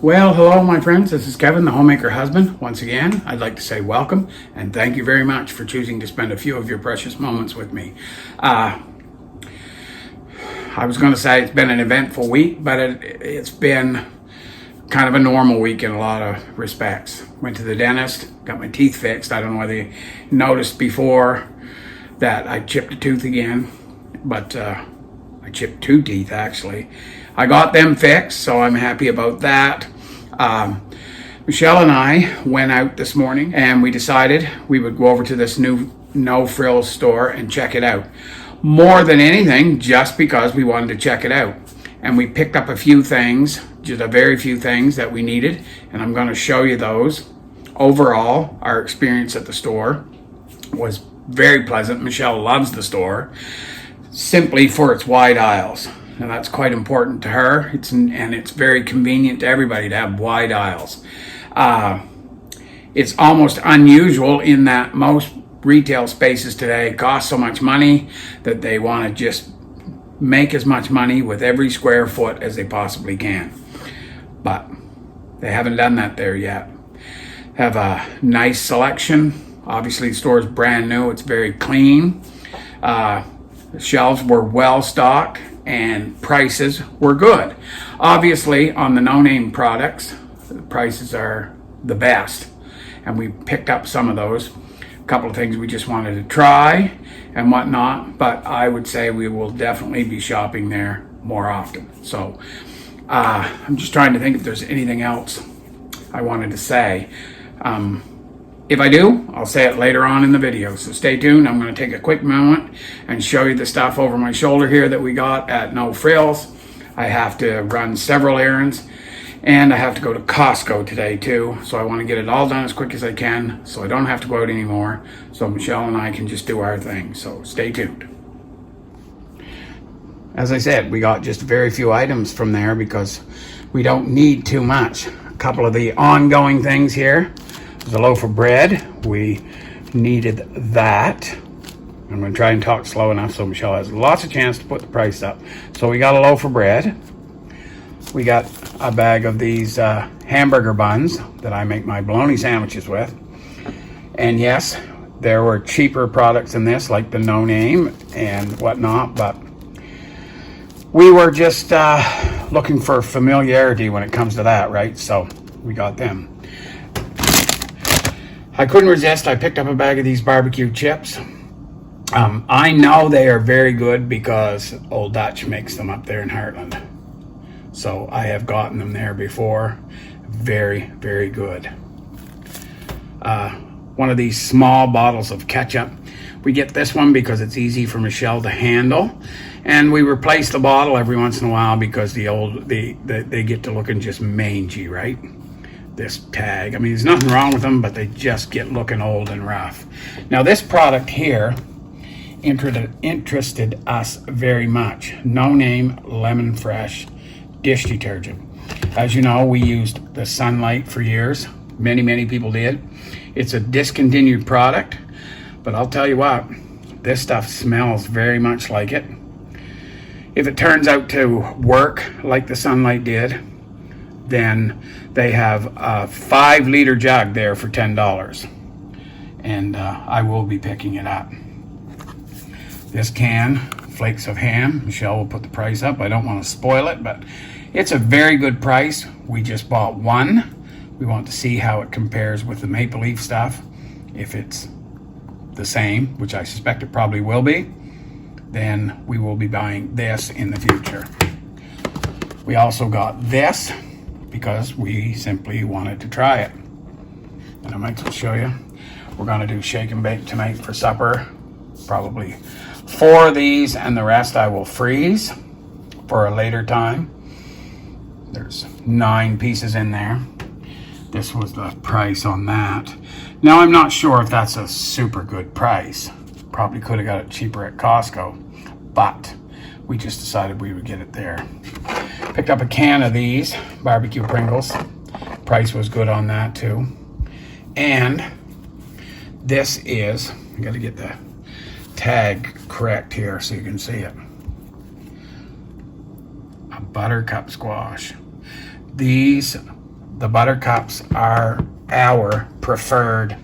Well, hello, my friends. This is Kevin, the Homemaker husband. Once again, I'd like to say welcome and thank you very much for choosing to spend a few of your precious moments with me. I was going to say it's been an eventful week, but it's been kind of a normal week in a lot of respects. Went to the dentist, got my teeth fixed. I don't know whether you noticed before that I chipped a tooth again, but I chipped 2 teeth actually. I got them fixed, so I'm happy about that. Michelle and I went out this morning and we decided we would go over to this new No Frills store and check it out. More than anything, just because we wanted to check it out. And we picked up a few things, just a very few things that we needed, and I'm going to show you those. Overall, our experience at the store was very pleasant. Michelle loves the store simply for its wide aisles. Now that's quite important to her. It's very convenient to everybody to have wide aisles. It's almost unusual in that most retail spaces today cost so much money that they want to just make as much money with every square foot as they possibly can. But they haven't done that there yet. Have a nice selection. Obviously the store is brand new. It's very clean. The shelves were well stocked and prices were good. Obviously on the no-name products, the prices are the best. And we picked up some of those. A couple of things we just wanted to try and whatnot, but I would say we will definitely be shopping there more often. So I'm just trying to think if there's anything else I wanted to say. If I do, I'll say it later on in the video, so stay tuned. I'm going to take a quick moment and show you the stuff over my shoulder here that we got at No Frills. I have to run several errands, and I have to go to Costco today too, so I want to get it all done as quick as I can so I don't have to go out anymore, so Michelle and I can just do our thing. So stay tuned. As I said, we got just very few items from there because we don't need too much. A couple of the ongoing things here. The loaf of bread, we needed that. I'm going to try and talk slow enough so Michelle has lots of chance to put the price up. So we got a loaf of bread. We got a bag of these hamburger buns that I make my bologna sandwiches with. And yes, there were cheaper products in this, like the no name and whatnot, but we were just looking for familiarity when it comes to that, right? So we got them. I couldn't resist. I picked up a bag of these barbecue chips. I know they are very good because Old Dutch makes them up there in Heartland. So I have gotten them there before. Very, very good. One of these small bottles of ketchup. We get this one because it's easy for Michelle to handle. And we replace the bottle every once in a while because they get to looking just mangy, right? This tag. I mean, there's nothing wrong with them, but they just get looking old and rough. Now, this product here interested us very much. No Name Lemon Fresh dish detergent. As you know, we used the Sunlight for years. Many people did. It's a discontinued product, but I'll tell you what, this stuff smells very much like it. If it turns out to work like the Sunlight did, then they have a 5-liter jug there for $10, and I will be picking it up. This can, flakes of ham, Michelle will put the price up. I don't want to spoil it, but it's a very good price. We just bought one. We want to see how it compares with the maple leaf stuff. If it's the same, which I suspect it probably will be, then we will be buying this in the future. We also got this because we simply wanted to try it. And I might as well show you. We're going to do shake and bake tonight for supper. Probably 4 of these, and the rest I will freeze for a later time. There's 9 pieces in there. This was the price on that. Now I'm not sure if that's a super good price. Probably could have got it cheaper at Costco, but we just decided we would get it there. Picked up a can of these barbecue Pringles. Price was good on that too. And this is, I got to get the tag correct here so you can see it. A buttercup squash. These The Buttercups are our preferred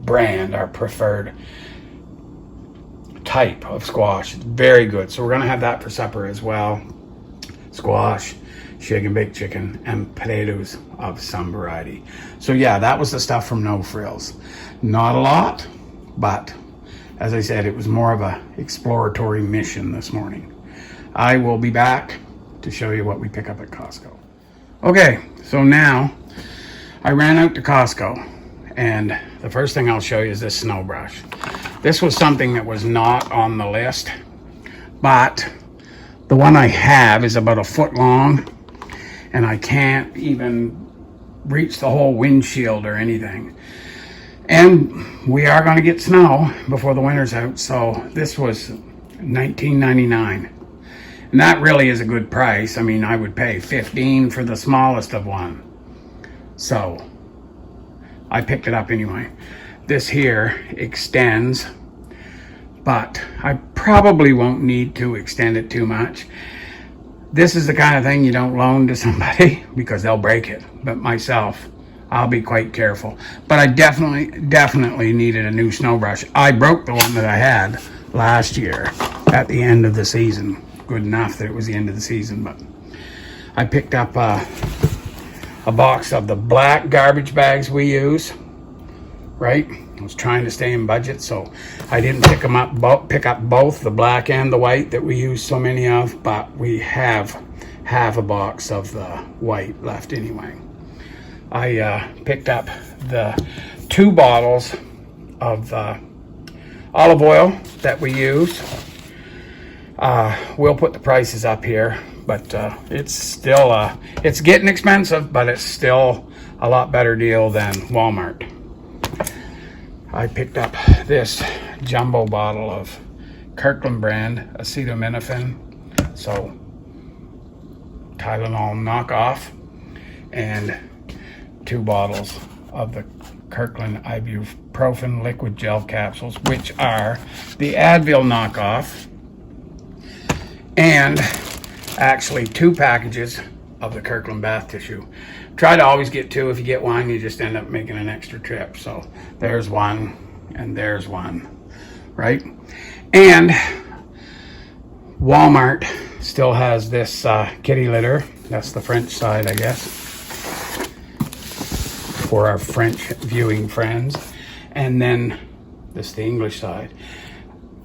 brand, our preferred type of squash. It's very good. So we're going to have that for supper as well. Squash, shake and bake chicken, and potatoes of some variety. So yeah, that was the stuff from No Frills. Not a lot, but as I said, it was more of a exploratory mission this morning. I will be back to show you what we pick up at Costco. Okay, so now I ran out to Costco, and the first thing I'll show you is this snow brush. This was something that was not on the list, but the one I have is about a foot long, and I can't even reach the whole windshield or anything. And we are going to get snow before the winter's out, so this was $19.99. And that really is a good price. I mean, I would pay $15 for the smallest of one. So I picked it up anyway. This here extends, but I probably won't need to extend it too much. This is the kind of thing you don't loan to somebody because they'll break it. But myself, I'll be quite careful. But I definitely needed a new snow brush. I broke the one that I had last year at the end of the season. Good enough that it was the end of the season, but I picked up a box of the black garbage bags we use, right? I was trying to stay in budget, so I didn't pick up both the black and the white that we use so many of, but we have half a box of the white left anyway. I picked up the 2 bottles of olive oil that we use. We'll put the prices up here, but it's still it's getting expensive, but it's still a lot better deal than Walmart. I picked up this jumbo bottle of Kirkland brand acetaminophen, so Tylenol knockoff, and 2 bottles of the Kirkland ibuprofen liquid gel capsules, which are the Advil knockoff, and actually 2 packages of the Kirkland bath tissue. Try to always get 2. If you get 1, you just end up making an extra trip. So there's 1 and there's 1, right? And Walmart still has this kitty litter. That's the French side, I guess, for our French viewing friends. And then this is the English side.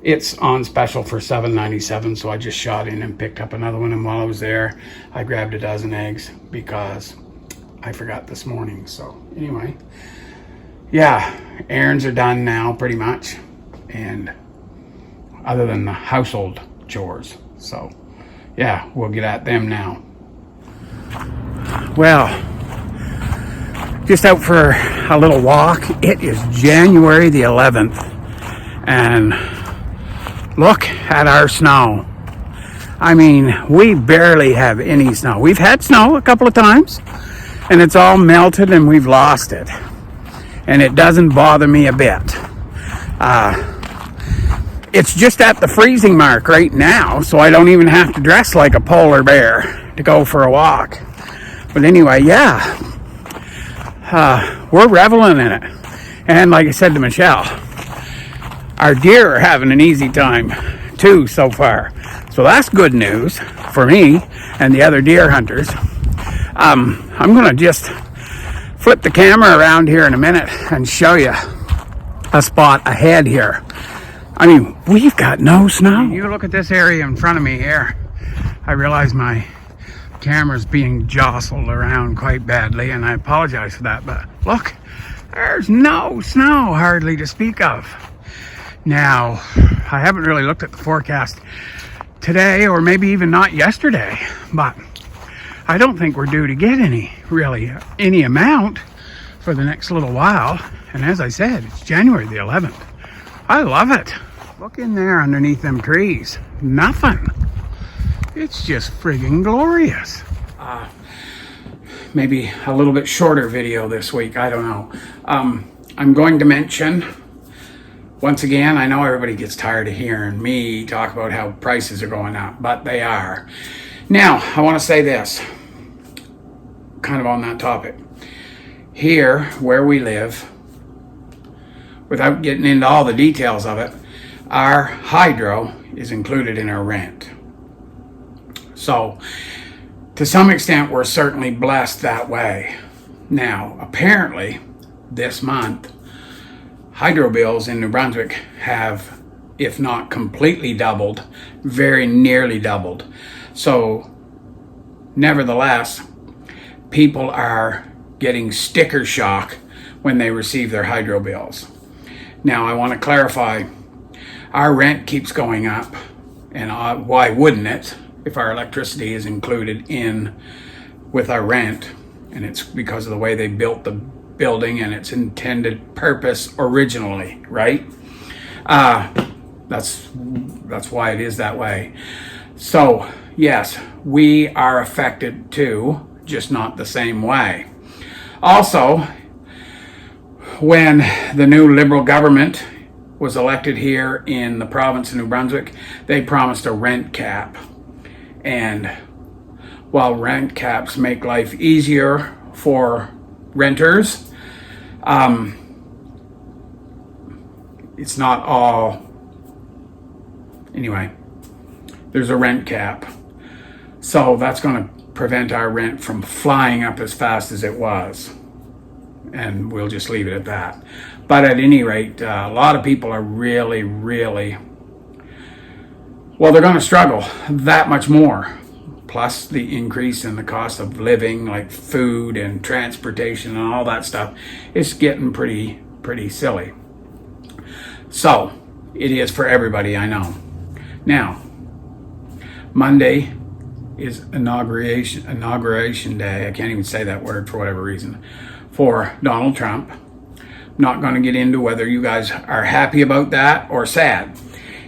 It's on special for $7.97, so I just shot in and picked up another one. And while I was there, I grabbed a dozen eggs because I forgot this morning. So anyway, yeah, errands are done now pretty much, and other than the household chores. So yeah, we'll get at them now. Well, just out for a little walk. It is January the 11th, and look at our snow. I mean, we barely have any snow. We've had snow a couple of times, and it's all melted and we've lost it. And it doesn't bother me a bit. It's just at the freezing mark right now, so I don't even have to dress like a polar bear to go for a walk. But anyway, yeah, we're reveling in it. And like I said to Michelle, our deer are having an easy time too so far. So that's good news for me and the other deer hunters. I'm going to just flip the camera around here in a minute and show you a spot ahead here. I mean, we've got no snow. You look at this area in front of me here. I realize my camera's being jostled around quite badly, and I apologize for that, but look, there's no snow hardly to speak of. Now, I haven't really looked at the forecast today, or maybe even not yesterday, but I don't think we're due to get any amount for the next little while. And as I said, it's January the 11th. I love it. Look in there underneath them trees. Nothing. It's just friggin' glorious. Maybe a little bit shorter video this week. I don't know. I'm going to mention, once again, I know everybody gets tired of hearing me talk about how prices are going up, but they are. Now, I want to say this. kind of on that topic. Here, where we live, without getting into all the details of it, our hydro is included in our rent. So, to some extent, we're certainly blessed that way. Now, apparently, this month, hydro bills in New Brunswick have, if not completely doubled, very nearly doubled. So, nevertheless, people are getting sticker shock when they receive their hydro bills. Now, I want to clarify, our rent keeps going up, and why wouldn't it if our electricity is included in with our rent? And it's because of the way they built the building and its intended purpose originally, right? That's why it is that way. So, yes, we are affected too, just not the same way. Also, when the new Liberal government was elected here in the province of New Brunswick, they promised a rent cap. And while rent caps make life easier for renters, it's not all. Anyway, there's a rent cap. So that's going to prevent our rent from flying up as fast as it was. And we'll just leave it at that. But at any rate, a lot of people are really, well, they're going to struggle that much more. Plus the increase in the cost of living, like food and transportation and all that stuff. It's getting pretty silly. So, it is for everybody, I know. Now, Monday is inauguration day. I can't even say that word for whatever reason. For Donald Trump. I'm not going to get into whether you guys are happy about that or sad.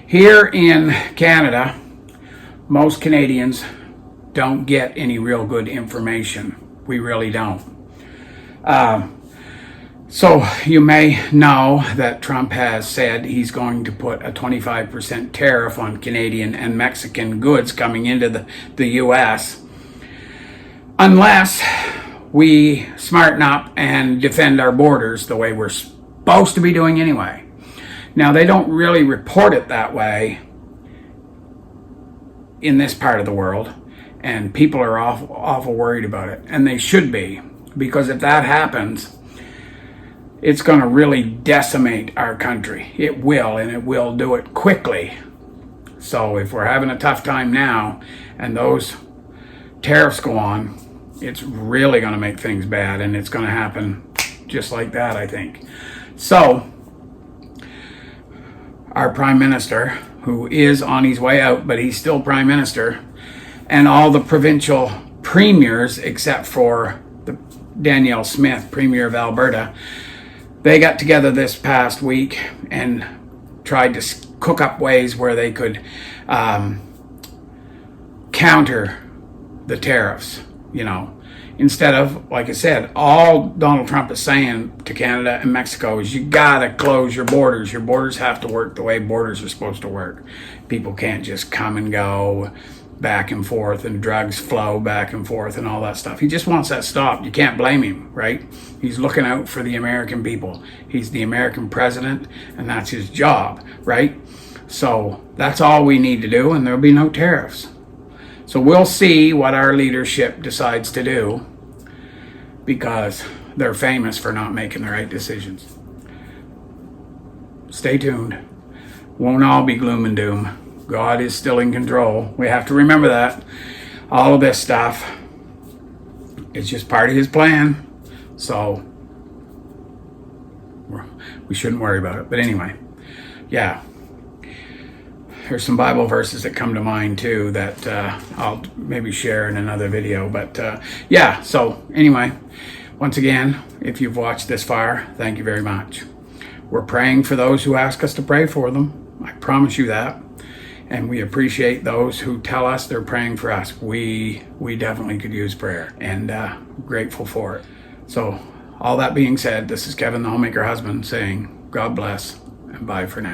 Here in Canada, most Canadians don't get any real good information. We really don't. So you may know that Trump has said he's going to put a 25% tariff on Canadian and Mexican goods coming into the U.S. unless we smarten up and defend our borders the way we're supposed to be doing anyway. Now, they don't really report it that way in this part of the world, and people are awful worried about it, and they should be, because if that happens, it's going to really decimate our country. It will, and it will do it quickly. So if we're having a tough time now, and those tariffs go on, it's really going to make things bad, and it's going to happen just like that, I think. So, our Prime Minister, who is on his way out, but he's still Prime Minister, and all the provincial premiers, except for Danielle Smith, Premier of Alberta, they got together this past week and tried to cook up ways where they could counter the tariffs, Instead of, like I said, all Donald Trump is saying to Canada and Mexico is you gotta close your borders. Your borders have to work the way borders are supposed to work. People can't just come and go back and forth, and drugs flow back and forth and all that stuff. He just wants that stopped. You can't blame him, right? He's looking out for the American people. He's the American president, and that's his job, right? So that's all we need to do, and there'll be no tariffs. So we'll see what our leadership decides to do, because they're famous for not making the right decisions. Stay tuned. Won't all be gloom and doom. God is still in control. We have to remember that. All of this stuff is just part of his plan. So we shouldn't worry about it. But anyway, yeah. There's some Bible verses that come to mind too that I'll maybe share in another video. But yeah, so anyway, once again, if you've watched this far, thank you very much. We're praying for those who ask us to pray for them. I promise you that. And we appreciate those who tell us they're praying for us. We definitely could use prayer, and grateful for it. So all that being said, this is Kevin, the Homemaker Husband, saying God bless and bye for now.